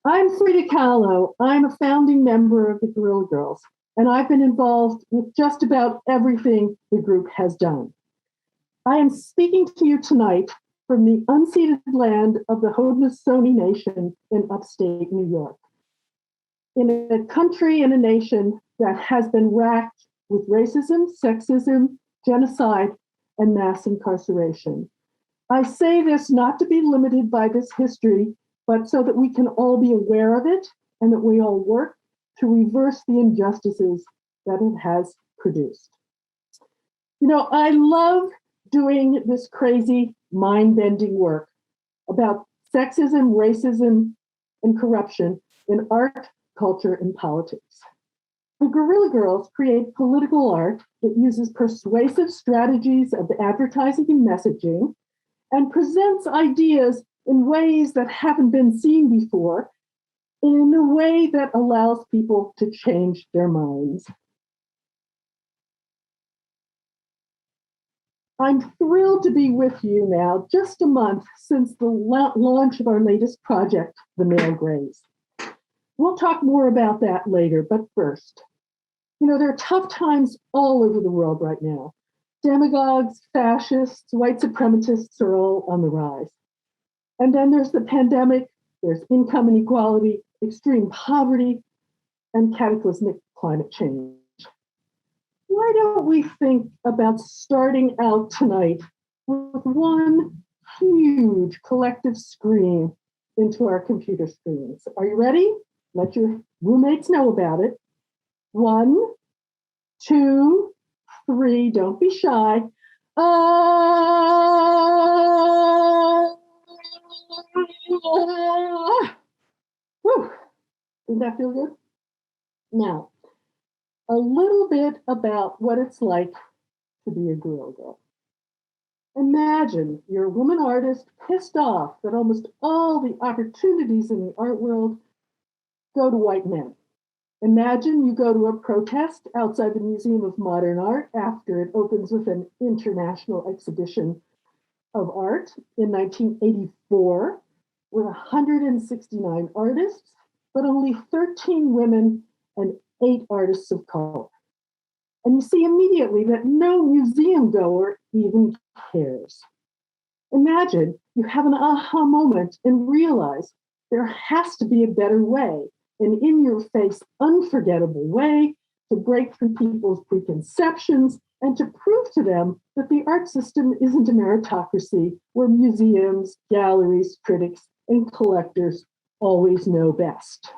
I'm Frida Kahlo. I'm a founding member of the Guerrilla Girls, and I've been involved with just about everything the group has done. I am speaking to you tonight from the unceded land of the Haudenosaunee Nation in upstate New York, in a country and a nation that has been racked with racism, sexism, genocide, and mass incarceration. I say this not to be limited by this history, but so that we can all be aware of it and that we all work to reverse the injustices that it has produced. You know, I love doing this crazy, mind-bending work about sexism, racism, and corruption in art, culture, and politics. The Guerrilla Girls create political art that uses persuasive strategies of advertising and messaging and presents ideas in ways that haven't been seen before, in a way that allows people to change their minds. I'm thrilled to be with you now, just a month since the launch of our latest project, The Male Grays. We'll talk more about that later, but first, you know, there are tough times all over the world right now. Demagogues, fascists, white supremacists are all on the rise. And then there's the pandemic, there's income inequality, extreme poverty, and cataclysmic climate change. Why don't we think about starting out tonight with one huge collective scream into our computer screens? Are you ready? Let your roommates know about it. 1, 2, 3, don't be shy. Whew. Didn't that feel good? Now, a little bit about what it's like to be a Guerrilla Girl. Imagine you're a woman artist pissed off that almost all the opportunities in the art world go to white men. Imagine you go to a protest outside the Museum of Modern Art after it opens with an international exhibition of art in 1984 with 169 artists, but only 13 women and 8 artists of color. And you see immediately that no museum goer even cares. Imagine you have an aha moment and realize there has to be a better way, an in-your-face, unforgettable way to break through people's preconceptions and to prove to them that the art system isn't a meritocracy where museums, galleries, critics, and collectors always know best.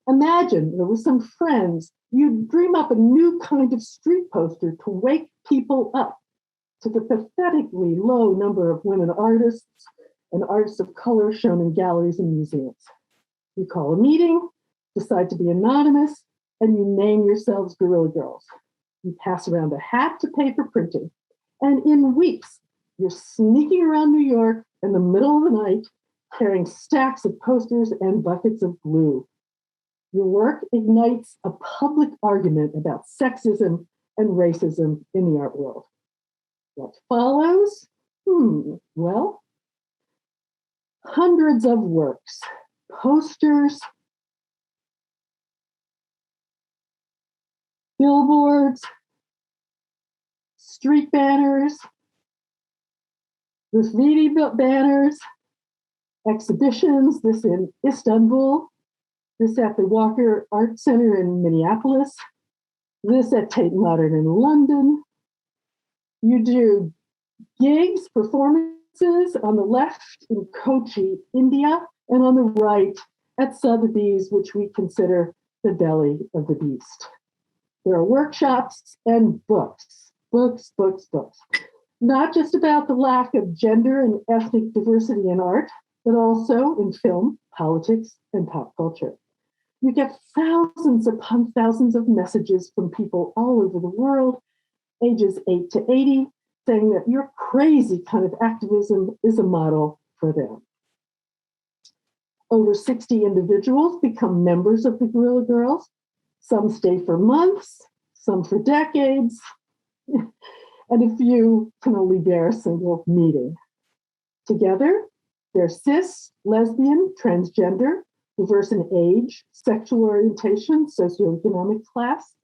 Imagine that with some friends, you'd dream up a new kind of street poster to wake people up to the pathetically low number of women artists and artists of color shown in galleries and museums. You call a meeting, decide to be anonymous, and you name yourselves Guerrilla Girls. You pass around a hat to pay for printing. And in weeks, you're sneaking around New York in the middle of the night, carrying stacks of posters and buckets of glue. Your work ignites a public argument about sexism and racism in the art world. What follows? Well, hundreds of works, posters, billboards, street banners, graffiti banners, exhibitions, this in Istanbul, this at the Walker Art Center in Minneapolis, this at Tate Modern in London. You do gigs, performances on the left in Kochi, India, and on the right at Sotheby's, which we consider the belly of the beast. There are workshops and books. Not just about the lack of gender and ethnic diversity in art, but also in film, politics, and pop culture. You get thousands upon thousands of messages from people all over the world, ages 8 to 80, saying that your crazy kind of activism is a model for them. Over 60 individuals become members of the Guerrilla Girls. Some stay for months, some for decades, and a few can only bear a single meeting. Together, They're cis, lesbian, transgender, diverse in age, sexual orientation, socioeconomic class,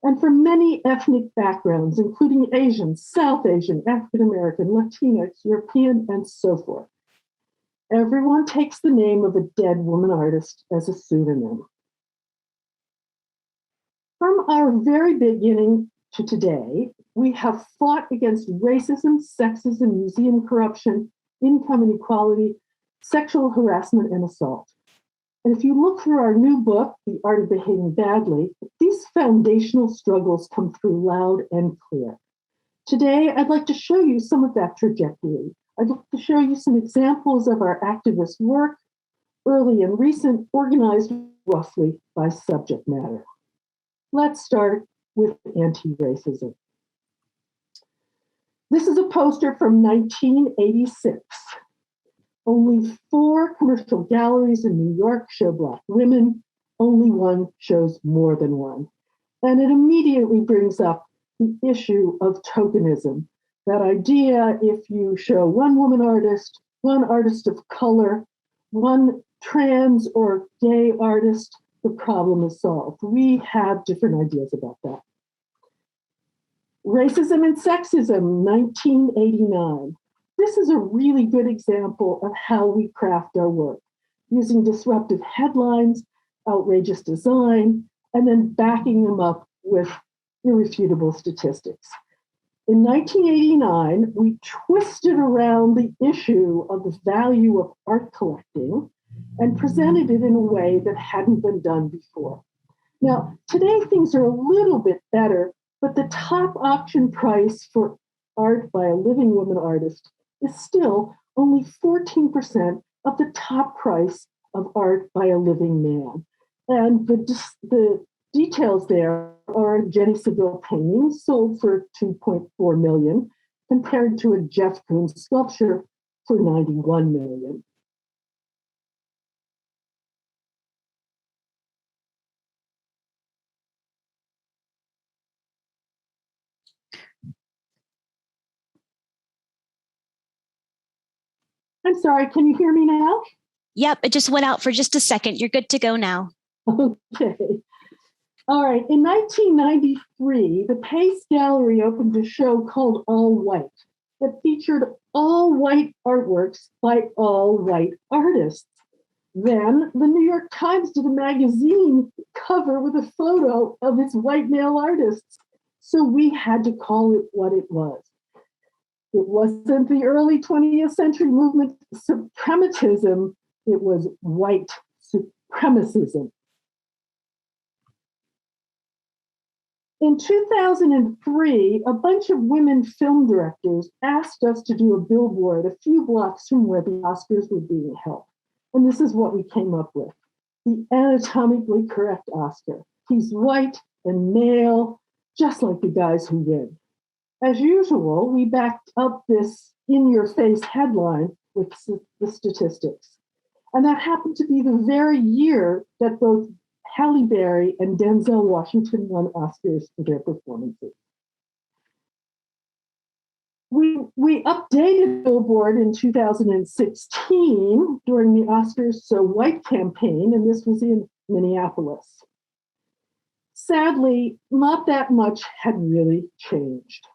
and from many ethnic backgrounds, including Asian, South Asian, African American, Latinx, European, and so forth. Everyone takes the name of a dead woman artist as a pseudonym. From our very beginning to today, we have fought against racism, sexism, museum corruption, income inequality, sexual harassment, and assault. And if you look through our new book, The Art of Behaving Badly, these foundational struggles come through loud and clear. Today, I'd like to show you some of that trajectory. I'd like to show you some examples of our activist work, early and recent, organized roughly by subject matter. Let's start with anti-racism. This is a poster from 1986. Only 4 commercial galleries in New York show Black women. Only one shows more than one. And it immediately brings up the issue of tokenism. That idea, if you show one woman artist, one artist of color, one trans or gay artist, the problem is solved. We have different ideas about that. Racism and Sexism, 1989. This is a really good example of how we craft our work, using disruptive headlines, outrageous design, and then backing them up with irrefutable statistics. In 1989, we twisted around the issue of the value of art collecting and presented it in a way that hadn't been done before. Now, today things are a little bit better, but the top auction price for art by a living woman artist is still only 14% of the top price of art by a living man. And the details there are Jenny Saville painting sold for $2.4 million, compared to a Jeff Koons sculpture for $91 million. I'm sorry, can you hear me now? Yep, it just went out for just a second. You're good to go now. Okay. All right. In 1993, the Pace Gallery opened a show called All White that featured all white artworks by all white artists. Then the New York Times did a magazine cover with a photo of its white male artists. So we had to call it what it was. It wasn't the early 20th century movement suprematism, it was white supremacism. In 2003, a bunch of women film directors asked us to do a billboard a few blocks from where the Oscars were being held. And this is what we came up with: the anatomically correct Oscar. He's white and male, just like the guys who win. As usual, we backed up this in-your-face headline with the statistics. And that happened to be the very year that both Halle Berry and Denzel Washington won Oscars for their performances. We updated Billboard in 2016 during the Oscars So White campaign, and this was in Minneapolis. Sadly, not that much had really changed.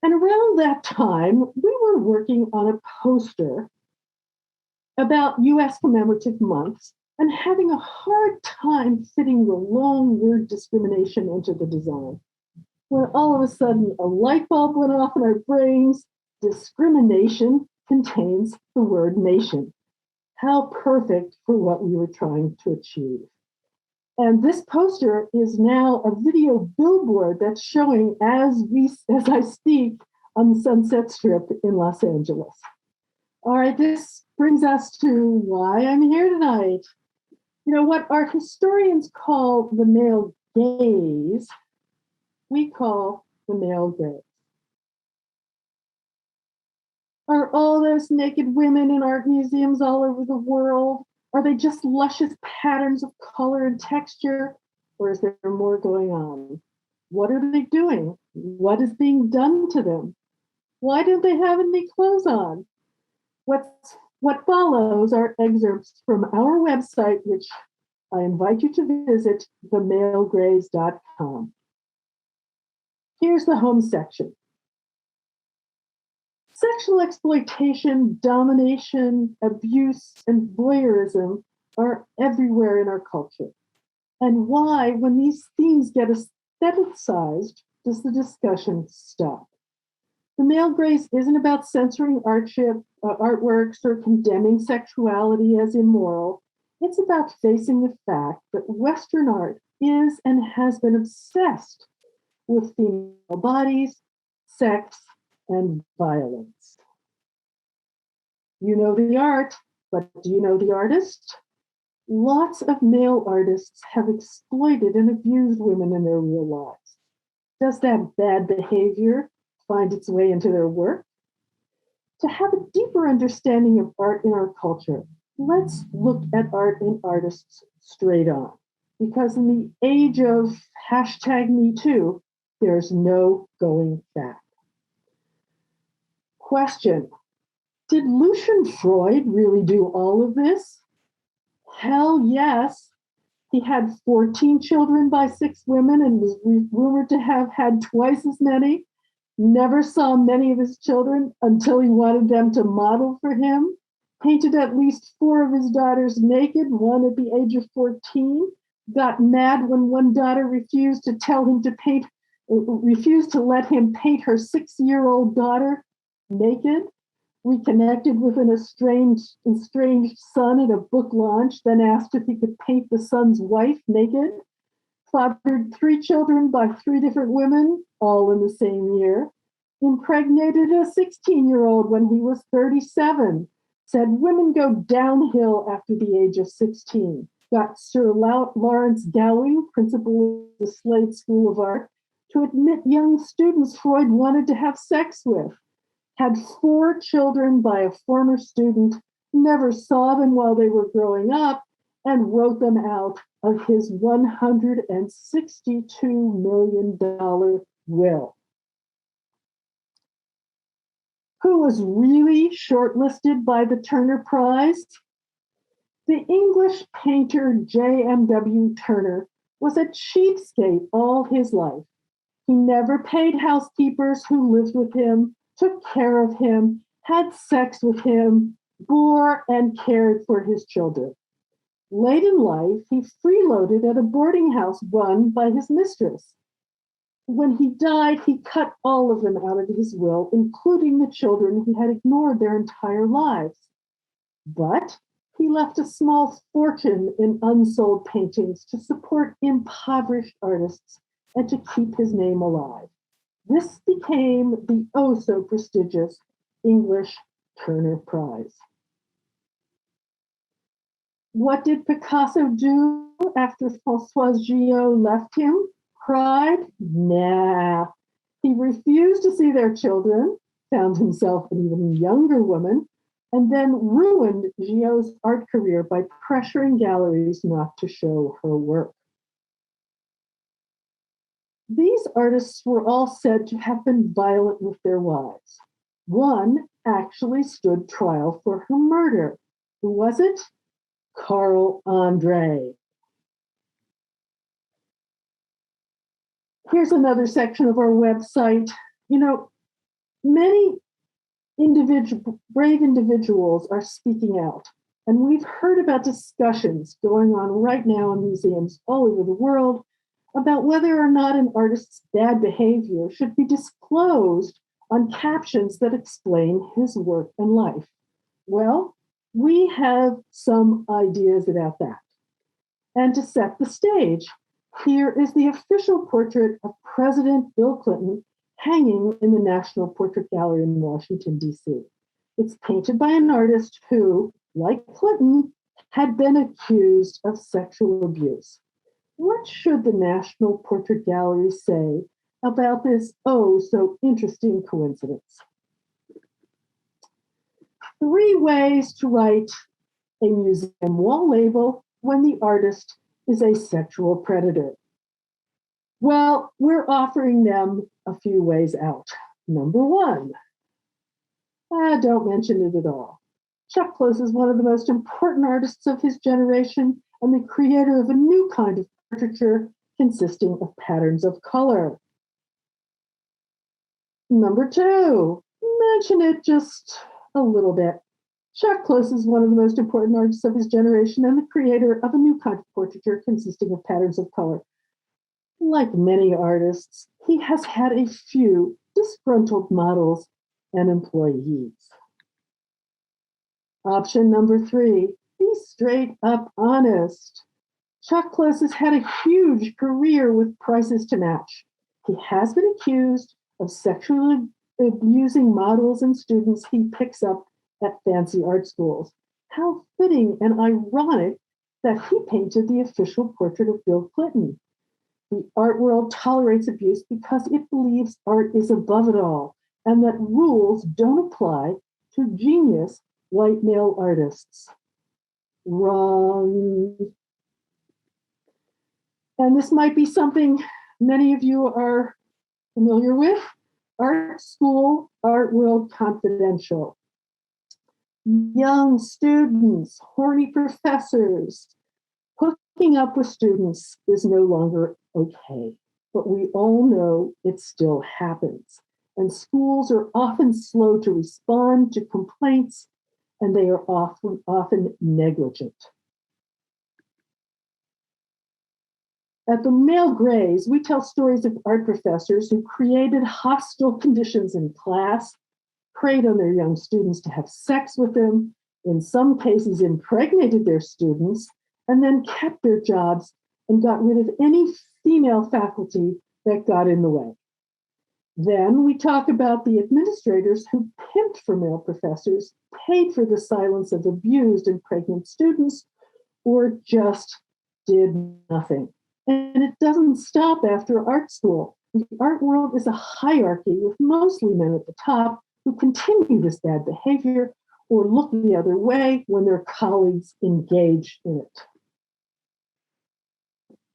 And around that time, we were working on a poster about US commemorative months and having a hard time fitting the long word discrimination into the design. When all of a sudden a light bulb went off in our brains, discrimination contains the word nation. How perfect for what we were trying to achieve. And this poster is now a video billboard that's showing as I speak on the Sunset Strip in Los Angeles. All right, this brings us to why I'm here tonight. You know, what our historians call the male gaze, we call the male gaze. Are all those naked women in art museums all over the world? Are they just luscious patterns of color and texture? Or is there more going on? What are they doing? What is being done to them? Why don't they have any clothes on? What follows are excerpts from our website, which I invite you to visit, themalegrays.com. Here's the home section. Sexual exploitation, domination, abuse, and voyeurism are everywhere in our culture. And why, when these themes get aestheticized, does the discussion stop? The Male Grace isn't about censoring artworks or condemning sexuality as immoral. It's about facing the fact that Western art is and has been obsessed with female bodies, sex, and violence. You know the art, but do you know the artist? Lots of male artists have exploited and abused women in their real lives. Does that bad behavior find its way into their work? To have a deeper understanding of art in our culture, let's look at art and artists straight on. Because in the age of #MeToo, there's no going back. Question: did Lucian Freud really do all of this? Hell yes. He had 14 children by 6 women and was rumored to have had twice as many. Never saw many of his children until he wanted them to model for him. Painted at least 4 of his daughters naked, one at the age of 14. Got mad when one daughter refused to let him paint her 6-year-old daughter naked. Reconnected with an estranged son at a book launch, then asked if he could paint the son's wife naked. Fathered 3 children by 3 different women, all in the same year. Impregnated a 16-year-old when he was 37. Said women go downhill after the age of 16. Got Sir Lawrence Gowing, principal of the Slade School of Art, to admit young students Freud wanted to have sex with. Had 4 children by a former student, never saw them while they were growing up, and wrote them out of his $162 million will. Who was really shortlisted by the Turner Prize? The English painter J.M.W. Turner was a cheapskate all his life. He never paid housekeepers who lived with him, took care of him, had sex with him, bore and cared for his children. Late in life, he freeloaded at a boarding house run by his mistress. When he died, he cut all of them out of his will, including the children he had ignored their entire lives. But he left a small fortune in unsold paintings to support impoverished artists and to keep his name alive. This became the oh-so-prestigious English Turner Prize. What did Picasso do after Françoise Gillot left him? Cried? Nah. He refused to see their children, found himself an even younger woman, and then ruined Gillot's art career by pressuring galleries not to show her work. These artists were all said to have been violent with their wives. One actually stood trial for her murder. Who was it? Carl Andre. Here's another section of our website. You know, many brave individuals are speaking out. And we've heard about discussions going on right now in museums all over the world about whether or not an artist's bad behavior should be disclosed on captions that explain his work and life. Well, we have some ideas about that. And to set the stage, here is the official portrait of President Bill Clinton hanging in the National Portrait Gallery in Washington, D.C. It's painted by an artist who, like Clinton, had been accused of sexual abuse. What should the National Portrait Gallery say about this oh-so-interesting coincidence? 3 ways to write a museum wall label when the artist is a sexual predator. Well, we're offering them a few ways out. Number 1, don't mention it at all. Chuck Close is one of the most important artists of his generation and the creator of a new kind of portraiture consisting of patterns of color. Number two, mention it just a little bit. Chuck Close is one of the most important artists of his generation and the creator of a new kind of portraiture consisting of patterns of color. Like many artists, he has had a few disgruntled models and employees. Option number three, be straight up honest. Chuck Close has had a huge career with prices to match. He has been accused of sexually abusing models and students he picks up at fancy art schools. How fitting and ironic that he painted the official portrait of Bill Clinton. The art world tolerates abuse because it believes art is above it all and that rules don't apply to genius white male artists. Wrong. And this might be something many of you are familiar with. Art School, Art World Confidential. Young students, horny professors, hooking up with students is no longer okay. But we all know it still happens. And schools are often slow to respond to complaints, and they are often negligent. At the Male Grays, we tell stories of art professors who created hostile conditions in class, preyed on their young students to have sex with them, in some cases impregnated their students, and then kept their jobs and got rid of any female faculty that got in the way. Then we talk about the administrators who pimped for male professors, paid for the silence of abused and pregnant students, or just did nothing. And it doesn't stop after art school. The art world is a hierarchy with mostly men at the top who continue this bad behavior or look the other way when their colleagues engage in it.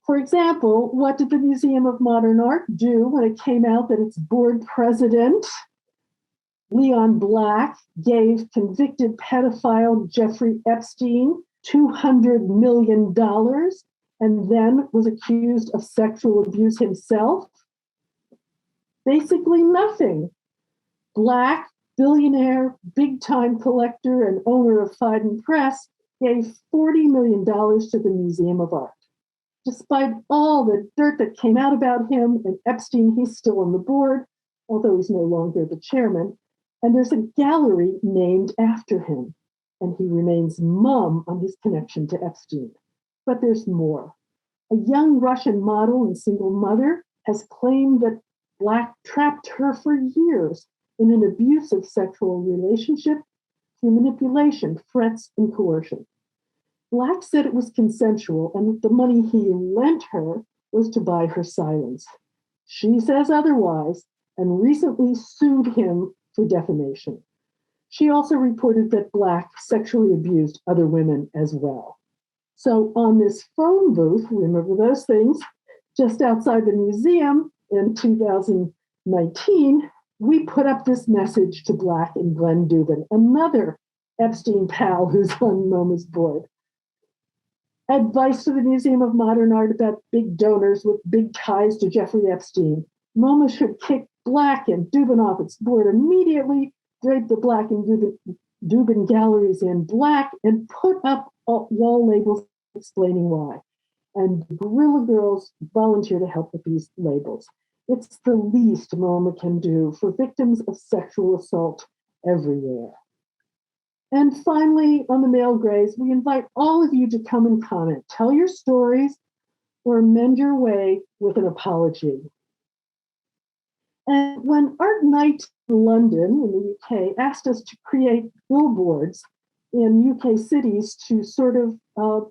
For example, what did the Museum of Modern Art do when it came out that its board president, Leon Black, gave convicted pedophile Jeffrey Epstein $200 million and then was accused of sexual abuse himself? Basically nothing. Black, billionaire, big-time collector, and owner of Fiden Press gave $40 million to the Museum of Art. Despite all the dirt that came out about him and Epstein, he's still on the board, although he's no longer the chairman. And there's a gallery named after him, and he remains mum on his connection to Epstein. But there's more. A young Russian model and single mother has claimed that Black trapped her for years in an abusive sexual relationship through manipulation, threats, and coercion. Black said it was consensual and that the money he lent her was to buy her silence. She says otherwise and recently sued him for defamation. She also reported that Black sexually abused other women as well. So on this phone booth, remember those things, just outside the museum in 2019, we put up this message to Black and Glenn Dubin, another Epstein pal who's on MoMA's board. Advice to the Museum of Modern Art about big donors with big ties to Jeffrey Epstein. MoMA should kick Black and Dubin off its board immediately, drape the Black and Dubin galleries in black, and put up wall labels explaining why. And Guerrilla Girls volunteer to help with these labels. It's the least MoMA can do for victims of sexual assault everywhere. And finally, on the Male Grays, we invite all of you to come and comment. Tell your stories or mend your way with an apology. And when Art Night in London, in the UK, asked us to create billboards in UK cities to sort of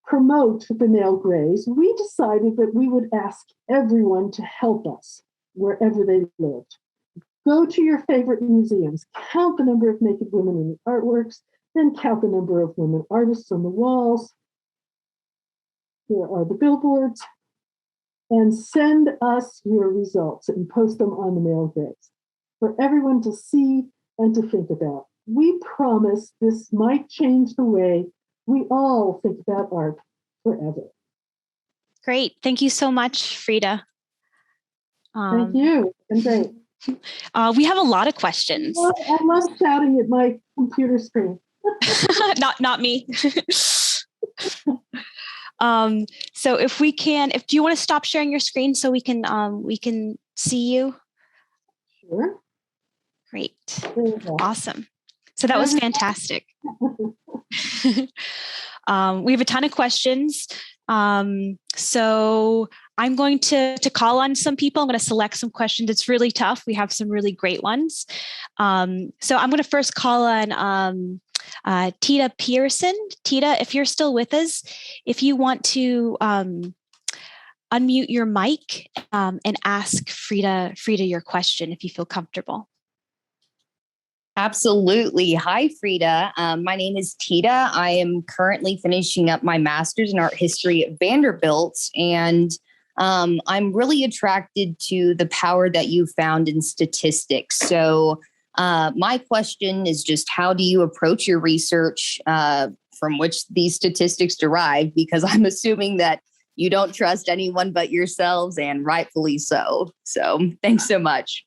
promote the Male Grays, we decided that we would ask everyone to help us wherever they lived. Go to your favorite museums, count the number of naked women in the artworks, then count the number of women artists on the walls. Here are the billboards. And send us your results and post them on the Male Grays for everyone to see and to think about. we promise this might change the way we all think about art forever. Great. Thank you so much, Frida. Thank you. And great. We have a lot of questions. Well, I love shouting at my computer screen. not me. So if do you want to stop sharing your screen so we can see you? Sure. Great. Awesome. So that was fantastic. We have a ton of questions. So I'm going to call on some people. I'm going to select some questions. It's really tough. We have some really great ones. So I'm going to first call on Tita Pearson. Tita, if you're still with us, if you want to unmute your mic and ask Frida your question, if you feel comfortable. Absolutely. Hi, Frida. My name is Tita. I am currently finishing up my master's in art history at Vanderbilt, and I'm really attracted to the power that you found in statistics. So my question is just, how do you approach your research from which these statistics derive? Because I'm assuming that you don't trust anyone but yourselves, and rightfully so. So thanks so much.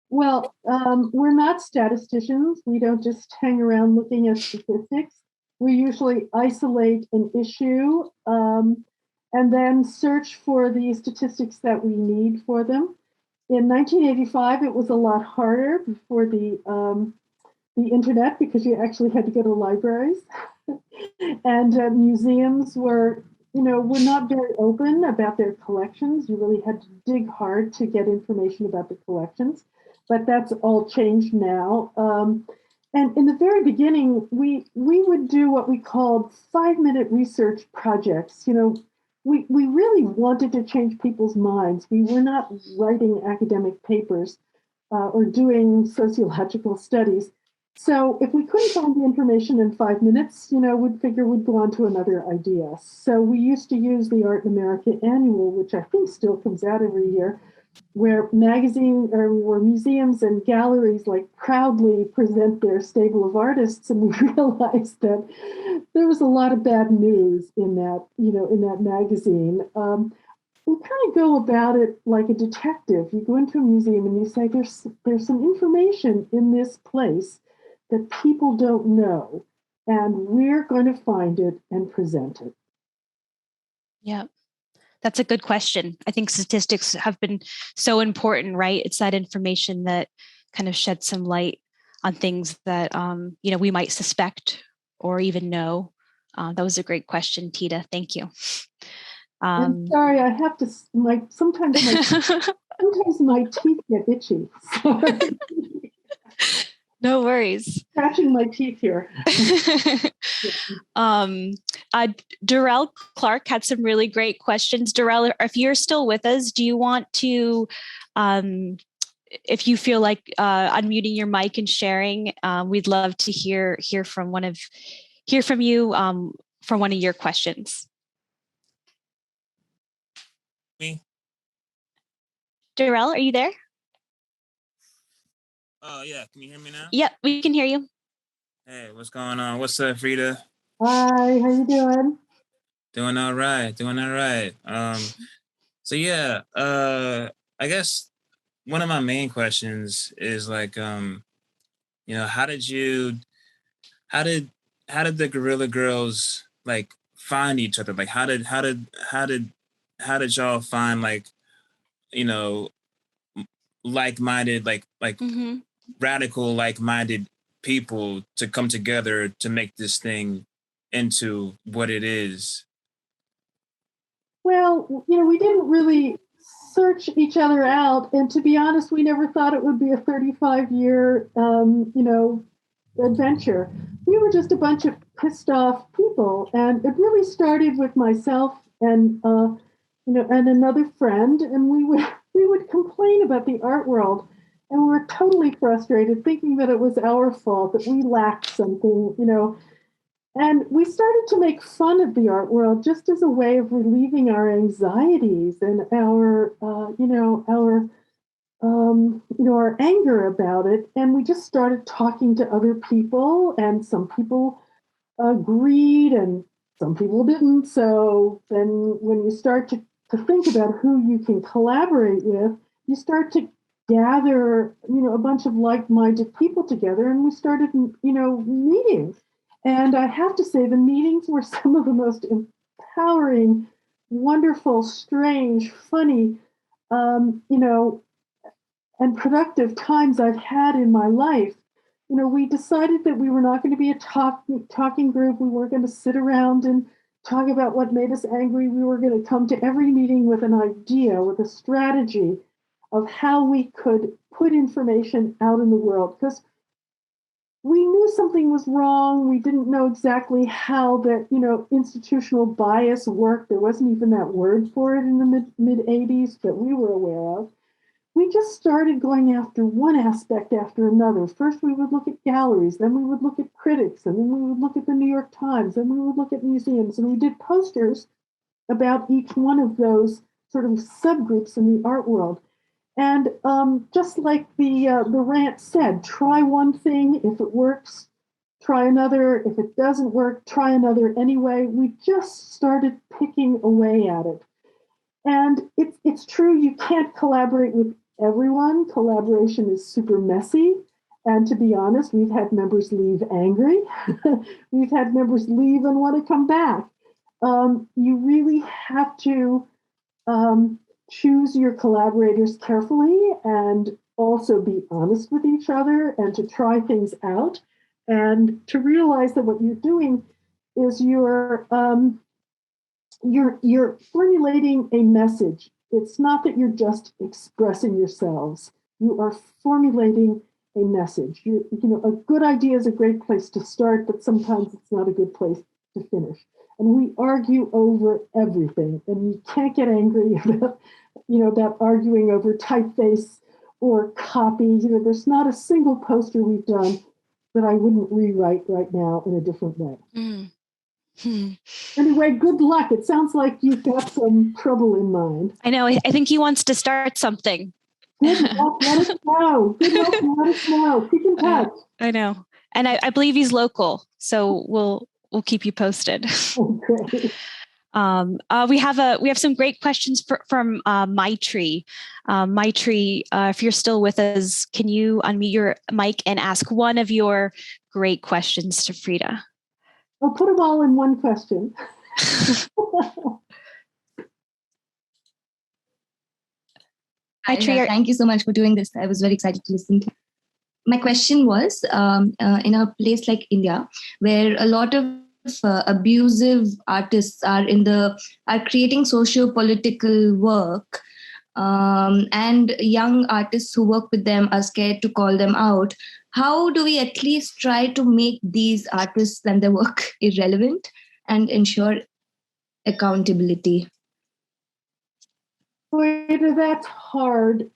Well, we're not statisticians. We don't just hang around looking at statistics. We usually isolate an issue and then search for the statistics that we need for them. In 1985, it was a lot harder before the internet, because you actually had to go to libraries and museums were not very open about their collections. You really had to dig hard to get information about the collections. But that's all changed now. And in the very beginning, we would do what we called 5-minute research projects. We really wanted to change people's minds. We were not writing academic papers or doing sociological studies. So if we couldn't find the information in 5 minutes, we'd figure we'd go on to another idea. So we used to use the Art in America Annual, which I think still comes out every year, where museums and galleries proudly present their stable of artists, and we realized that there was a lot of bad news in that magazine. We kind of go about it like a detective. You go into a museum and you say, there's some information in this place that people don't know, and we're going to find it and present it. Yeah. That's a good question. I think statistics have been so important, right? It's that information that kind of sheds some light on things that, we might suspect or even know. That was a great question, Tita. Thank you. I'm sorry, I have to, sometimes my teeth get itchy. No worries. Scratching my teeth here. Darrell Clark had some really great questions. Darrell, if you're still with us, do you want to, if you feel like unmuting your mic and sharing, we'd love to hear from you for one of your questions. Me? Darrell, are you there? Oh, yeah. Can you hear me now? Yep, we can hear you. Hey, what's going on? What's up, Frida? Hi, how you doing? Doing all right. So yeah, I guess one of my main questions is how did the Guerrilla Girls find each other? How did y'all find like-minded, Mm-hmm. radical, like-minded people to come together to make this thing into what it is? Well, we didn't really search each other out, and to be honest, we never thought it would be a 35-year, adventure. We were just a bunch of pissed off people, and it really started with myself and and another friend, and we would complain about the art world, and we were totally frustrated, thinking that it was our fault, that we lacked something, And we started to make fun of the art world just as a way of relieving our anxieties and our our anger about it, and we just started talking to other people, and some people agreed, and some people didn't. So then, when you start to think about who you can collaborate with, you start to gather, a bunch of like-minded people together, and we started, meetings. And I have to say, the meetings were some of the most empowering, wonderful, strange, funny, um, you know, and productive times I've had in my life. We decided that we were not going to be a talking group. We weren't going to sit around and talk about what made us angry. We were going to come to every meeting with an idea, with a strategy of how we could put information out in the world. Because we knew something was wrong. We didn't know exactly how that, institutional bias worked. There wasn't even that word for it in the mid 80s that we were aware of. We just started going after one aspect after another. First, we would look at galleries, then we would look at critics, and then we would look at the New York Times, then we would look at museums, and we did posters about each one of those sort of subgroups in the art world. And just like the rant said, try one thing. If it works, try another. If it doesn't work, try another anyway. We just started picking away at it. And it's true, you can't collaborate with everyone. Collaboration is super messy. And to be honest, we've had members leave angry. We've had members leave and want to come back. You really have to choose your collaborators carefully and also be honest with each other and to try things out and to realize that what you're doing is you're formulating a message. It's not that you're just expressing yourselves. You are formulating a message. A good idea is a great place to start, but sometimes it's not a good place to finish. And we argue over everything, and you can't get angry about arguing over typeface or copy. There's not a single poster we've done that I wouldn't rewrite right now in a different way. Mm. Anyway, good luck. It sounds like you've got some trouble in mind. I know. I think he wants to start something. Good luck. Let us know. Good luck. Let us know. Keep in touch. I know. And I believe he's local, so we'll keep you posted. Okay. We have some great questions from Maitri. Maitri, if you're still with us, can you unmute your mic and ask one of your great questions to Frida? I'll put them all in one question. Maitri, thank you so much for doing this. I was very excited to listen to. My question was, in a place like India, where a lot of abusive artists are creating socio-political work, and young artists who work with them are scared to call them out. How do we at least try to make these artists and their work irrelevant and ensure accountability? Boy, that's hard.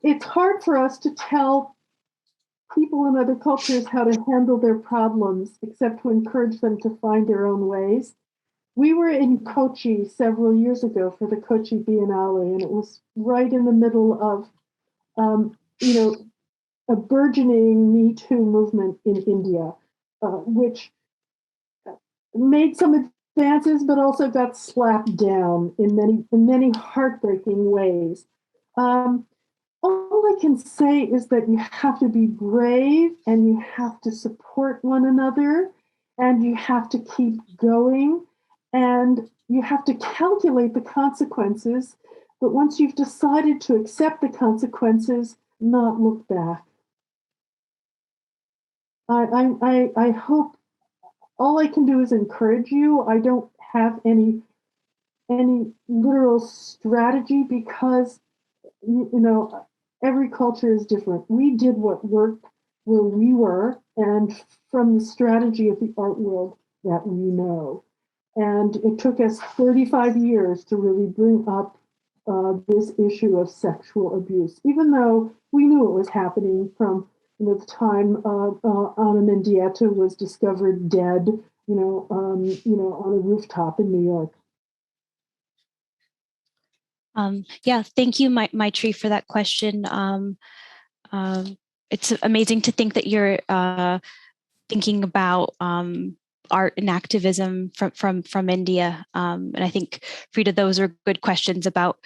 It's hard for us to tell people in other cultures how to handle their problems, except to encourage them to find their own ways. We were in Kochi several years ago for the Kochi Biennale, and it was right in the middle of, a burgeoning Me Too movement in India, which made some advances, but also got slapped down in many heartbreaking ways. All I can say is that you have to be brave and you have to support one another and you have to keep going and you have to calculate the consequences. But once you've decided to accept the consequences, not look back. I hope all I can do is encourage you. I don't have any literal strategy because every culture is different. We did what worked where we were and from the strategy of the art world that we know. And it took us 35 years to really bring up this issue of sexual abuse, even though we knew it was happening from the time Anna Mendieta was discovered dead, on a rooftop in New York. Yeah, thank you, Maitri, for that question. It's amazing to think that you're thinking about art and activism from India, and I think, Frida, those are good questions about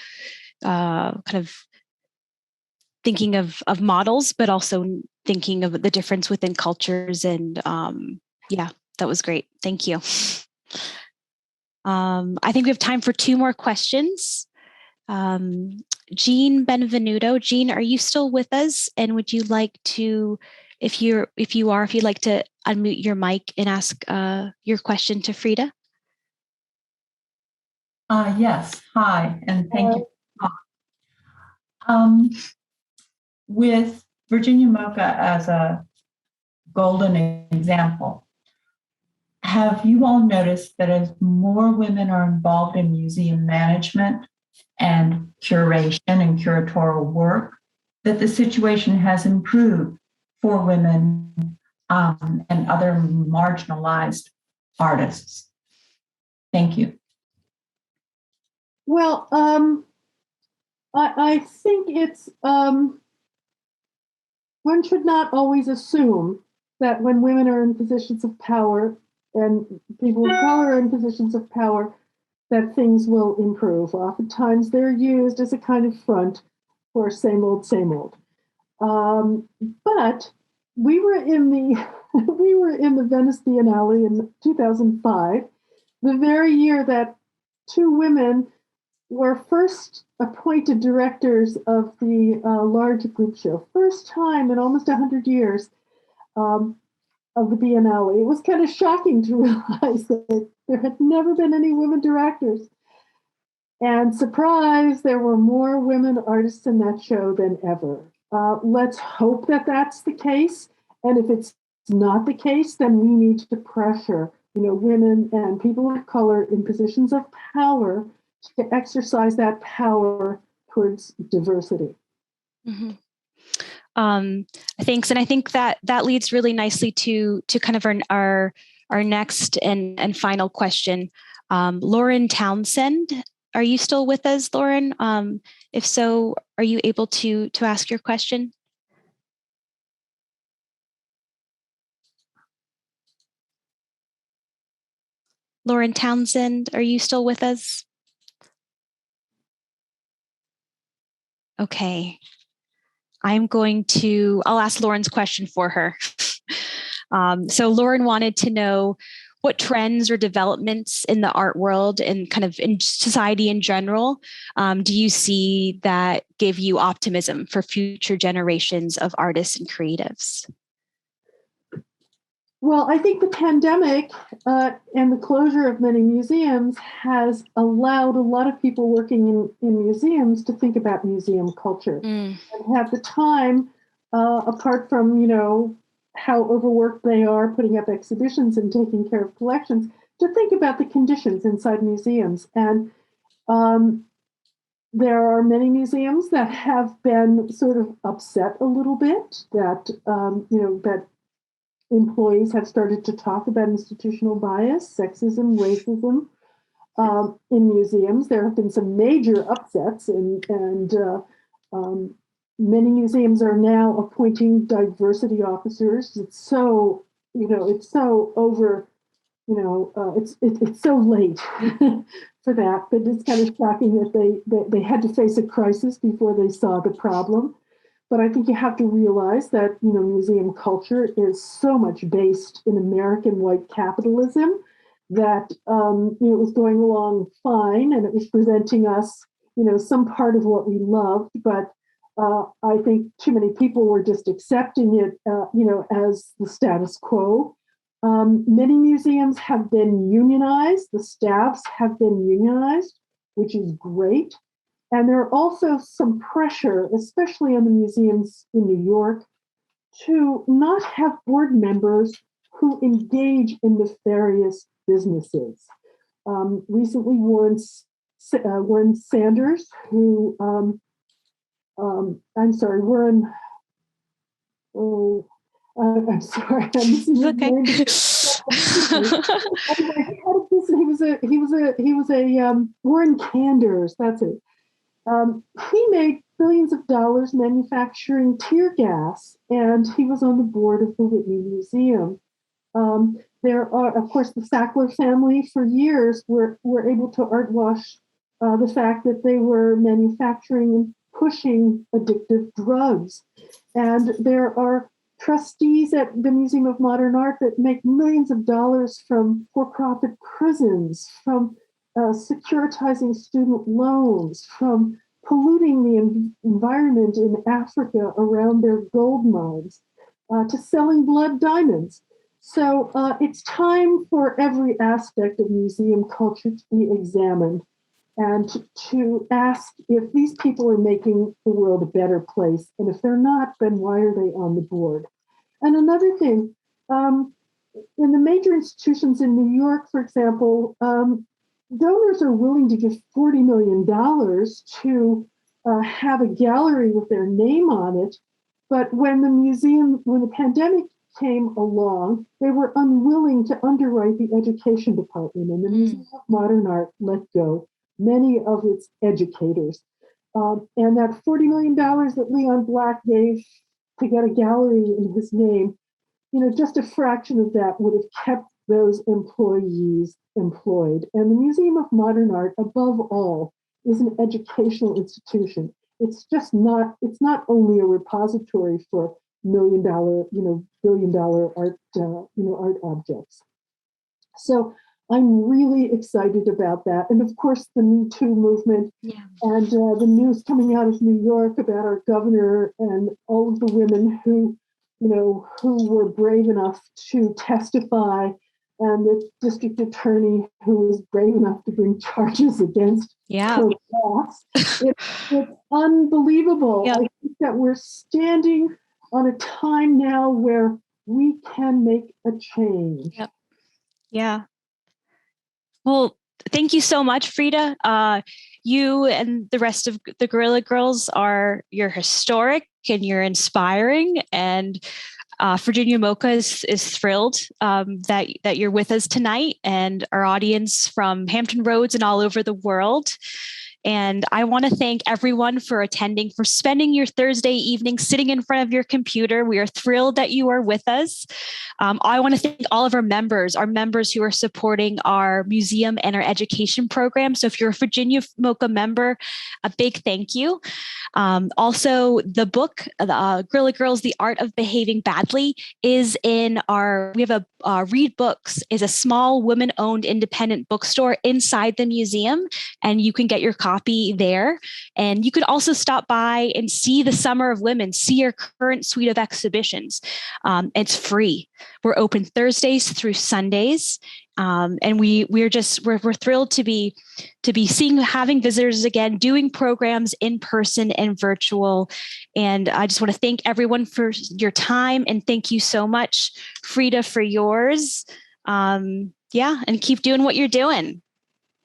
kind of thinking of models, but also thinking of the difference within cultures. And yeah, that was great. Thank you. I think we have time for 2 more questions. Jean Benvenuto. Jean, are you still with us? And would you like to, if you'd like to unmute your mic and ask your question to Frida? Yes. Hi, and thank you. With Virginia MOCA as a golden example, have you all noticed that as more women are involved in museum management and curation and curatorial work, that the situation has improved for women and other marginalized artists? Thank you. Well, I think it's one should not always assume that when women are in positions of power and people of color are in positions of power, that things will improve. Oftentimes they're used as a kind of front for same old, same old. But we were in the Venice Biennale in 2005, the very year that 2 women were first appointed directors of the large group show. First time in almost 100 years of the Biennale. It was kind of shocking to realize that there had never been any women directors. And surprise, there were more women artists in that show than ever. Let's hope that that's the case. And if it's not the case, then we need to pressure, women and people of color in positions of power to exercise that power towards diversity. Mm-hmm. Thanks, and I think that leads really nicely to kind of our next and final question. Lauren Townsend, are you still with us, Lauren? If so, are you able to ask your question? Lauren Townsend, are you still with us? Okay. I'll ask Lauren's question for her. So Lauren wanted to know what trends or developments in the art world and kind of in society in general do you see that give you optimism for future generations of artists and creatives? Well, I think the pandemic and the closure of many museums has allowed a lot of people working in museums to think about museum culture and have the time, apart from, how overworked they are putting up exhibitions and taking care of collections, to think about the conditions inside museums. And there are many museums that have been sort of upset a little bit that, that employees have started to talk about institutional bias, sexism, racism in museums. There have been some major upsets, and many museums are now appointing diversity officers. It's so, it's so over, it's so late for that. But it's kind of shocking that they had to face a crisis before they saw the problem. But I think you have to realize that, museum culture is so much based in American white capitalism that, it was going along fine and it was presenting us, some part of what we loved. But I think too many people were just accepting it, as the status quo. Many museums have been unionized. The staffs have been unionized, which is great. And there are also some pressure, especially on the museums in New York, to not have board members who engage in nefarious businesses. Recently, Warren Sanders, who, I'm sorry, Warren, I'm sorry, I'm missing his name. He was a Warren Kanders, that's it. He made billions of dollars manufacturing tear gas, and he was on the board of the Whitney Museum. There are, of course, the Sackler family for years were able to art wash the fact that they were manufacturing and pushing addictive drugs. And there are trustees at the Museum of Modern Art that make millions of dollars from for-profit prisons, from securitizing student loans, from polluting the environment in Africa around their gold mines, to selling blood diamonds. So it's time for every aspect of museum culture to be examined and to ask if these people are making the world a better place. And if they're not, then why are they on the board? And another thing, in the major institutions in New York, for example, donors are willing to give $40 million to have a gallery with their name on it. But when the pandemic came along, they were unwilling to underwrite the education department, and the Museum of Modern Art let go many of its educators. And that $40 million that Leon Black gave to get a gallery in his name, just a fraction of that would have kept those employees employed. And the Museum of Modern Art, above all, is an educational institution. It's not only a repository for $1 million, $1 billion art, art objects. So I'm really excited about that. And of course, the Me Too movement and the news coming out of New York about our governor and all of the women who were brave enough to testify, and the district attorney who was brave enough to bring charges against her boss. It's unbelievable. I think that we're standing on a time now where we can make a change. Yep. Yeah. Well, thank you so much, Frida. You and the rest of the Guerrilla Girls you're historic and you're inspiring. And Virginia MOCA is thrilled that you're with us tonight, and our audience from Hampton Roads and all over the world. And I want to thank everyone for attending, for spending your Thursday evening sitting in front of your computer. We are thrilled that you are with us. I want to thank all of our members who are supporting our museum and our education program. So if you're a Virginia MOCA member, a big thank you. Also, the book, Guerrilla Girls, The Art of Behaving Badly, is we have Read Books is a small women-owned independent bookstore inside the museum, and you can get your copy there. And you could also stop by and see the Summer of Women, see our current suite of exhibitions. It's free. We're open Thursdays through Sundays. And we're thrilled to be having visitors again, doing programs in person and virtual. And I just want to thank everyone for your time, and thank you so much, Frida, for yours. And keep doing what you're doing.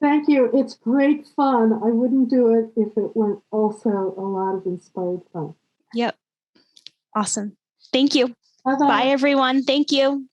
Thank you. It's great fun. I wouldn't do it if it weren't also a lot of inspired fun. Yep. Awesome. Thank you. Bye-bye. Bye, everyone. Thank you.